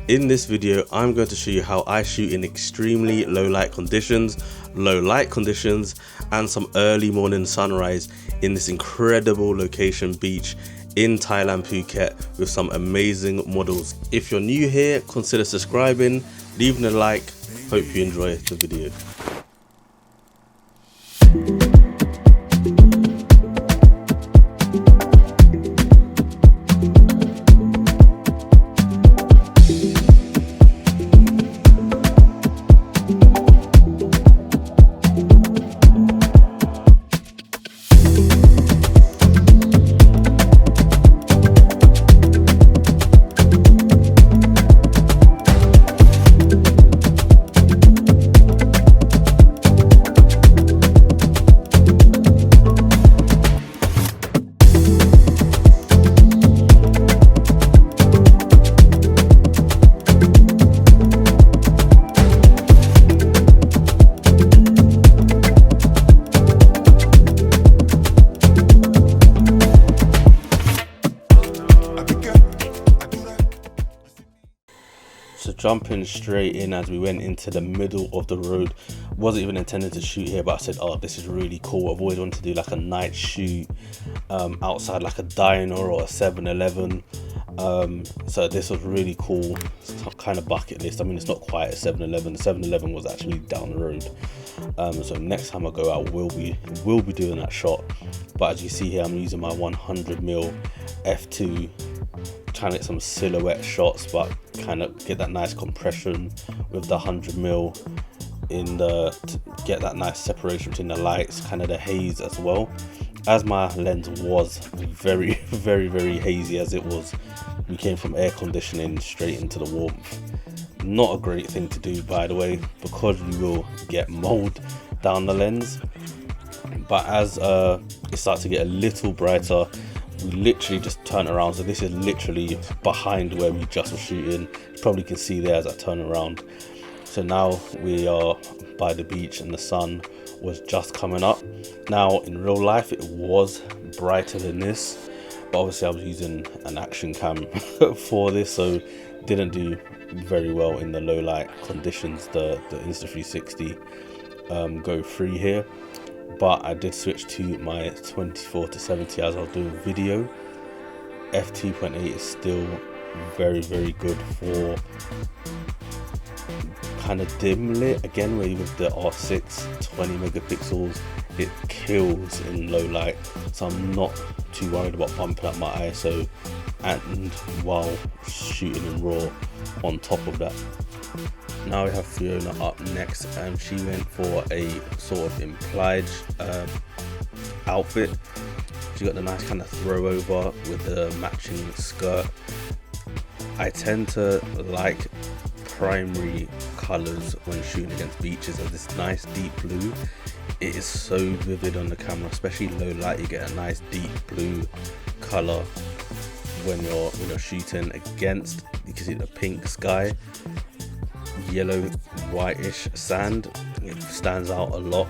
In this video, I'm going to show you how I shoot in extremely low light conditions, and some early morning sunrise in this incredible location beach in Thailand, Phuket, with some amazing models. If you're new here, consider subscribing, leaving a like. Hope you enjoy the video. So jumping straight in, as we went into the middle of the road, wasn't even intending to shoot here, but I said, oh, this is really cool. I've always wanted to do like a night shoot outside like a diner or a 7-Eleven. So this was really cool. It's kind of bucket list. I mean, it's not quite a 7-Eleven. The 7-Eleven was actually down the road. So next time I go out, we'll be doing that shot. But as you see here, I'm using my 100mm f2, trying to get some silhouette shots, but kind of get that nice compression with the 100mm to get that nice separation between the lights, kind of the haze as well. As my lens was very hazy as it was, we came from air conditioning straight into the warmth. Not a great thing to do, by the way, because you will get mold down the lens. But as it starts to get a little brighter, we literally just turn around. So this is literally behind where we just were shooting. You probably can see there as I turn around. So now we are by the beach and the sun was just coming up. Now in real life it was brighter than this, but obviously I was using an action cam for this, so didn't do very well in the low light conditions, the Insta360 Go 3 here. But I did switch to my 24-70 as I'll do a video. f2.8 is still very good for kind of dim lit. Again, where with the R6 20 megapixels, it kills in low light, so I'm not too worried about bumping up my ISO and while shooting in RAW on top of that. Now we have Fiona up next, and she went for a sort of implied outfit. She got the nice kind of throw over with the matching skirt. I tend to like primary colors when shooting against beaches, of this nice deep blue. It is so vivid on the camera, especially low light. You get a nice deep blue color when you're shooting against. You can see the pink sky, yellow whitish sand. It stands out a lot,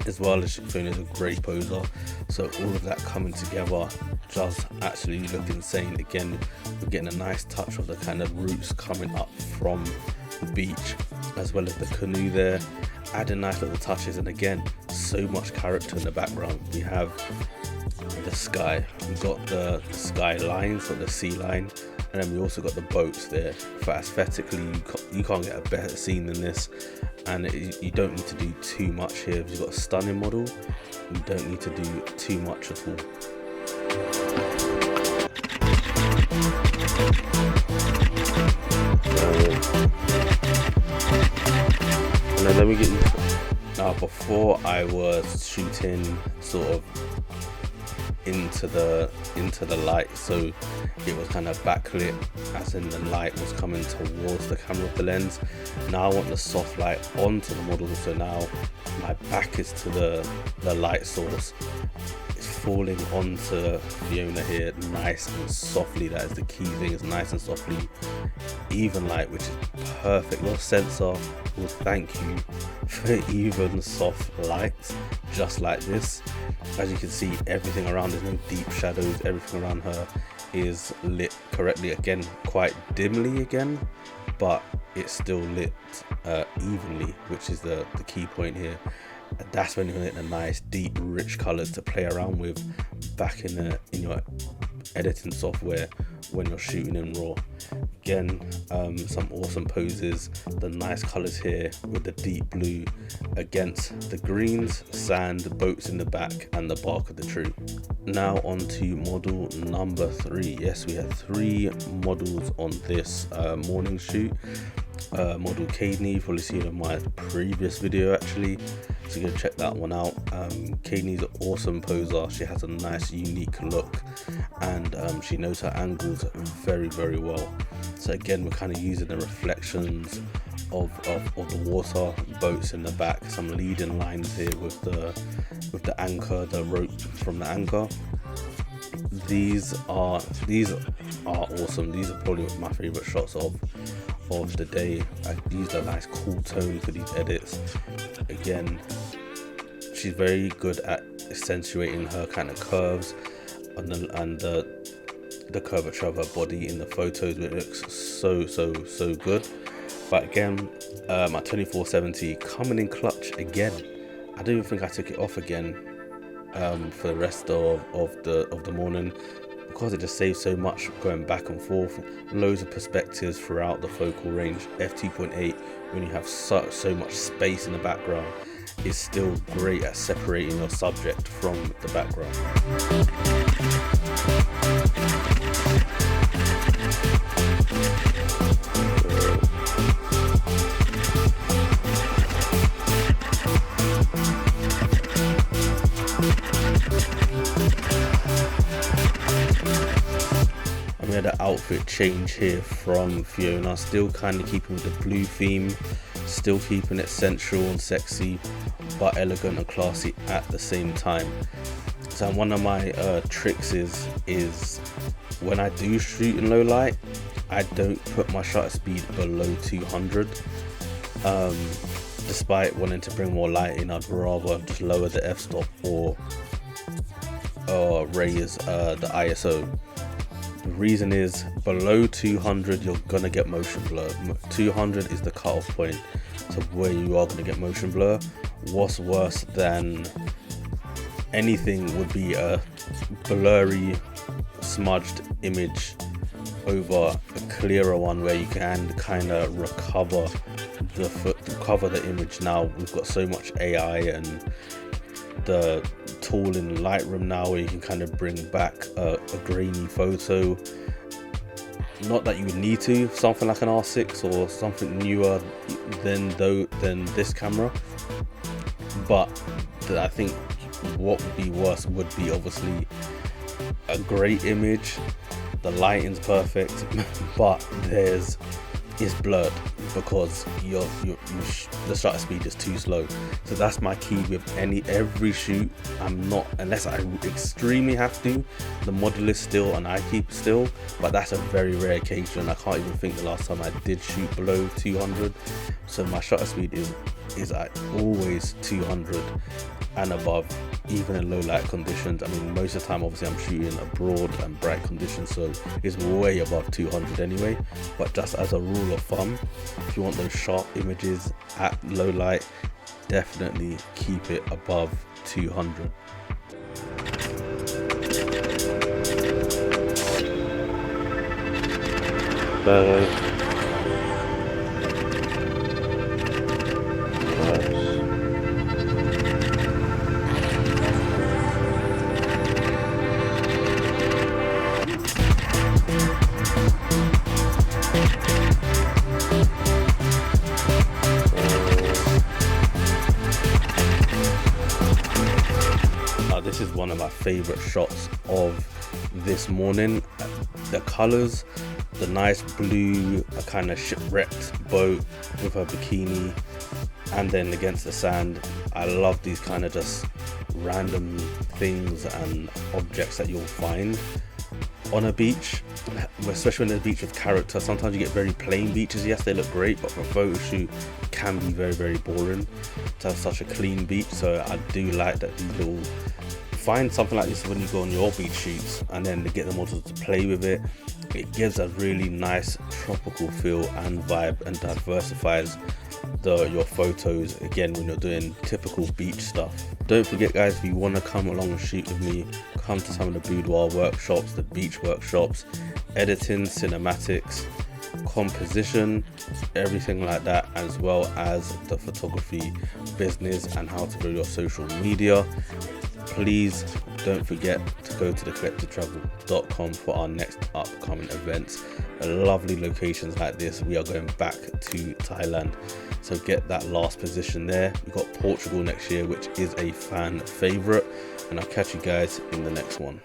as well as Fiona's a great poser. So all of that coming together does actually look insane. Again, we're getting a nice touch of the kind of roots coming up from the beach, as well as the canoe there, adding nice little touches. And again, so much character in the background. We have the sky, we've got the sky line, so the sea line, and then we also got the boats there. For aesthetically, you can't get a better scene than this, and you don't need to do too much here. You've got a stunning model, you don't need to do too much at all. And then let me get you. Now, before I was shooting sort of into the light, so it was kind of backlit, as in the light was coming towards the camera of the lens. Now I want the soft light onto the model, so now my back is to the light source. It's falling onto Fiona here nice and softly. That is the key thing, is nice and softly, even light, which is perfect. Your sensor will thank you for even soft lights just like this. As you can see, everything around, there's no deep shadows, everything around her is lit correctly, again quite dimly again, but it's still lit evenly, which is the key point here. And that's when you're getting the nice deep rich colors to play around with back in your editing software when you're shooting in RAW. Again, some awesome poses, the nice colors here with the deep blue against the greens, sand, boats in the back, and the bark of the tree. Now on to model number 3. Yes, we had 3 models on this morning shoot. Model Caden, you've probably seen on my previous video actually, so go check that one out. Caden's an awesome poser. She has a nice unique look, and she knows her angles very well. So again, we're kind of using the reflections of the water, boats in the back, some leading lines here with the anchor, the rope from the anchor. These are awesome. These are probably my favorite shots of the day. I used a nice cool tone for these edits. Again, she's very good at accentuating her kind of curves and the curvature of her body in the photos. It looks so good. But again, my 2470 coming in clutch again. I don't even think I took it off again for the rest of the morning, because it just saves so much going back and forth, loads of perspectives throughout the focal range. f2.8, when you have so much space in the background, is still great at separating your subject from the background. We had an outfit change here from Fiona, still kind of keeping with the blue theme, still keeping it sensual and sexy, but elegant and classy at the same time. So one of my tricks is when I do shoot in low light, I don't put my shutter speed below 200. Despite wanting to bring more light in, I'd rather just lower the f-stop or raise the ISO. The reason is, below 200 you're gonna get motion blur. 200 is the cutoff point to where you are gonna get motion blur. What's worse than anything would be a blurry, smudged image over a clearer one where you can kind of recover the image. Now we've got so much AI and the tool in Lightroom now where you can kind of bring back a grainy photo. Not that you would need to, something like an R6 or something newer than this camera, but I think what would be worse would be obviously a great image, the lighting's perfect, but it's blurred because the shutter speed is too slow. So that's my key with every shoot. I'm not, unless I extremely have to, the model is still and I keep still, but that's a very rare occasion. I can't even think the last time I did shoot below 200. So my shutter speed is always 200 and above, even in low light conditions. I mean, most of the time obviously I'm shooting abroad and bright conditions, so it's way above 200 anyway. But just as a rule of thumb, if you want those sharp images at low light, definitely keep it above 200. This is one of my favorite shots of this morning. The colors, the nice blue, a kind of shipwrecked boat with her bikini, and then against the sand. I love these kind of just random things and objects that you'll find on a beach, especially when there's a beach with character. Sometimes you get very plain beaches. Yes, they look great, but for a photo shoot it can be very boring to have such a clean beach. So I do like that these little find something like this when you go on your beach shoots, and then to get the models to play with it. It gives a really nice tropical feel and vibe, and diversifies your photos again when you're doing typical beach stuff. Don't forget guys, if you want to come along and shoot with me, come to some of the boudoir workshops, the beach workshops, editing, cinematics, composition, everything like that, as well as the photography business and how to grow your social media. Please don't forget to go to thecollectortravel.com for our next upcoming events. Lovely locations like this. We are going back to Thailand, so get that last position there. We've got Portugal next year, which is a fan favorite, and I'll catch you guys in the next one.